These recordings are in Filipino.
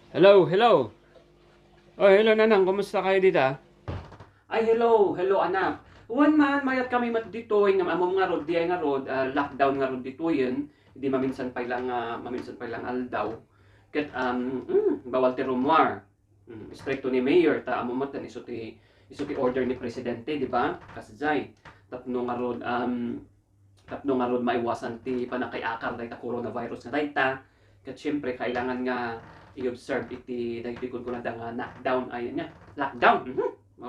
Hello, hello. Oh, hello nanang, kumusta kayo dito? Ay, hello anak. One man, mayat kami mat dito, ng amom nga rod, diay nga rod, lockdown nga rod dito yun. Hindi maminsan pa lang aldaw. Ket, bawal ti rumwar. Stricto ni mayor, ta amom mat, iso ti order ni presidente, di ba? Kasjay. Tapno nga rod maiwasan ti panakayakar dahil ta coronavirus nga dahil ta. Ket syempre, kailangan nga i-observe iti dagdikon ko na nga knockdown ay niya lockdown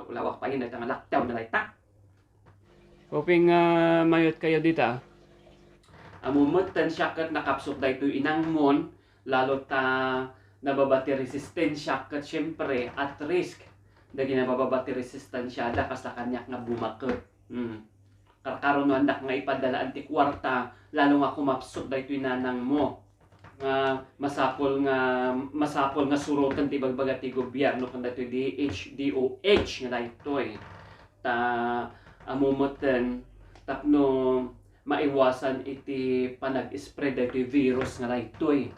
lawak pa yun nga lockdown na layta hoping mayot kayo dito amumutan siya kat nakapsok dahito inang mon lalo ta nababati resistensya kat syempre at risk dagi nababati resistensya da kas kanyak nga bumakot karkaron andak nga ipadala anti kwarta lalo nga kumapsok dahito inanang mo nga masapol nga surutan ti bagbaga ti gobyerno kan datoy DOH nga daytoy ta amumoten tapno maiwasan iti panag-spread daytoy virus nga daytoy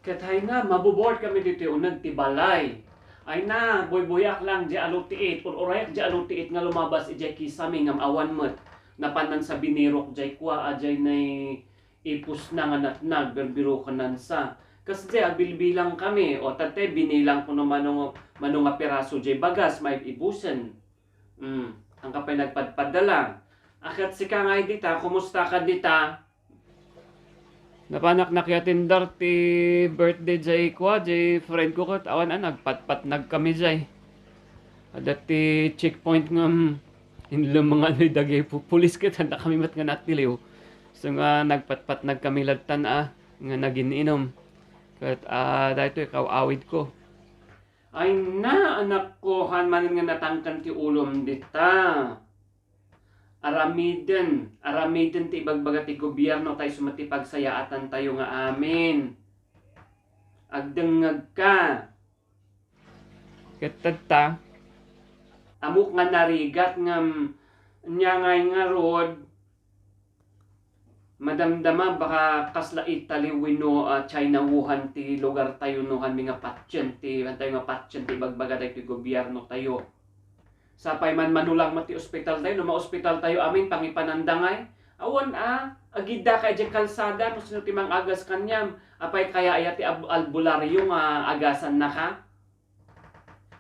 ket hay na mabobord kami dito unag ti balay ay na boy-boyak lang di alutiit or orayak di alutiit nga lumabas ijay kisami ngam awan met napanan sa binirok jay kwa ajay nay ipus na nga natnag, berbiro ka nansa. Kasi bilbilang kami, o tate, binilang ko naman nga peraso jay bagas, may ibusen. Ang kapay nagpadpadala. Akat si ka nga dita, kumusta ka dita? Napanak nakyatindar ti birthday jay kwa, jay friend ko kat, awan nagpatpat kami jay. Adat ti checkpoint nga, inlang mga dagay pulis kat, handa kami mat nga natiliw. So nga nagpatpat nagkamilagtan nga nagininom. Kat dahito ikaw awid ko. Ay na anak ko hanmanin nga natangkan ti ulom dita. Aramiden ti ibagbaga ti gobyerno tayo sumati pagsayaatan tayo nga amin. Agdengag ka. Katagta amok nga narigat ngam nyangay nga rod madamdama baka kaslait taliwino China Wuhan ti lugar tayo no kami nga patient ti bagbaga ti gobyerno tayo. Sapay man manulang mati ospital tayo no ma-ospital tayo amin pangipanandangay. Awan agida kay di kalsada no sino ti mang agas kanyam apay kaya ayati albularyo nga agasan na ka.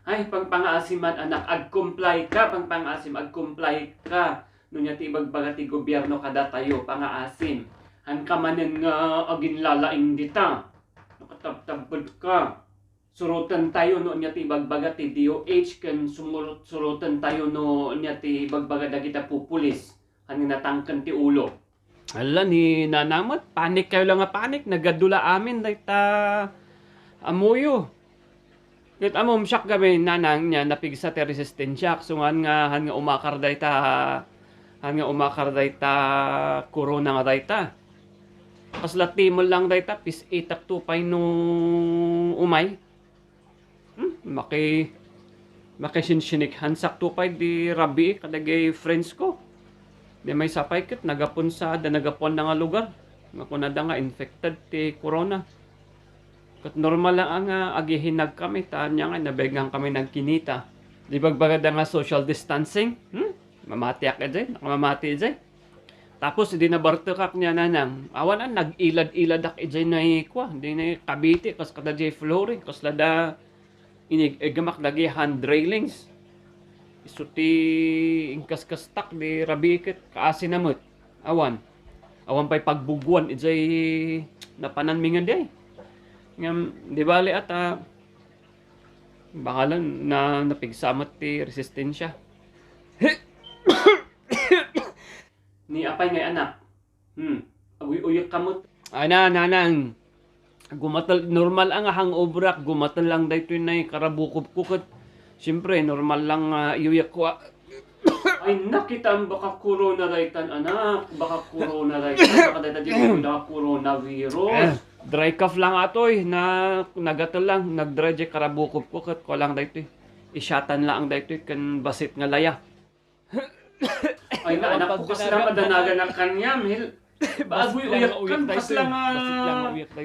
Ay pangpangasiman anak ag-comply ka ag-comply ka. Nunya ti ibagbaga ti gobyerno kada tayo pangaasim han kamanen nga aginlalaing dita nakatabtabod ka surutan tayo no nya ti ibagbaga ti DOH ken surutan tayo no nya ti ibagbaga dagita pupulis han natangken ti ulo ala ni nanamot panik kayo lang nga panik nagadula amin dayta amuyo ket amom syak kami nanang nya napigsa ti resistensya so han nga umakar dayta corona nga dayta. Kasla timol lang dayta pis itak tupay no umay. Makisinsinik hansak tupay di rabi kadagay friends ko. Di may sapay ket nagapon na nga lugar. Makunada nga infected ti corona. Ket normal lang ang agihinag kami tanya nga nabegang kami nagkinita. Di bagbagada nga social distancing. Mamati ak ejay, nakamamati ejay. Tapos hindi na bartukak niya nanang. Awan nag-ilad-ilad ak ejay na ikwa. Hindi na kabiti, kas kada jay flooring, kas lada inig-egamak lagi hand railings. Isuti ingkas-kastak di rabikit, kaasin namot. Awan pa'y pagbugwan ejay napanan mingan day. Ngam, di bali at bakalan na napigsamot ti resistensya. Ni apay ngay anak. Uyok kamot. Ay nanang. Gumatal normal ang hangover gumatal lang daytoy nay karabukop kukot. Siyempre normal lang uyok ko. Ay nakita baka corona daytan anak. Baka corona daytan baka daytan di coronavirus. Dry cough lang atoy na nagatal lang nagdry jay karabukop kukot ko lang daytoy. Isyatan lang daytoy kan basit nga laya. Ay na anak ko kas na madanagan ang kanyam. Bago uyak kan pas lang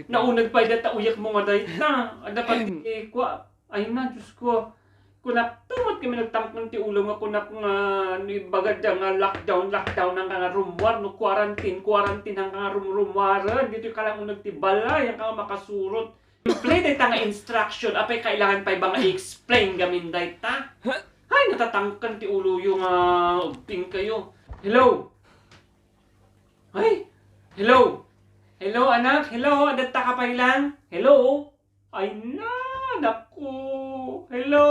naunag pa data uyak mo nga dayta. Dapat kwa ay na Diyos ko. Kunak tumot kami nagtampan ti ulo nga kunak nga ni bagad nga lockdown ang nga rumwar no quarantine ang nga rumwaran dito ka lang unag ti balay ang nga makasurot. Play dayta nga instruction apay kailangan pa ibang i-explain gamin dayta. Ay natatangkan ti ulo yung ubting kayo. Hello. Ay, hello. Hello anak, hello, adata ka pa lang. Hello. Ay na, naku. Hello.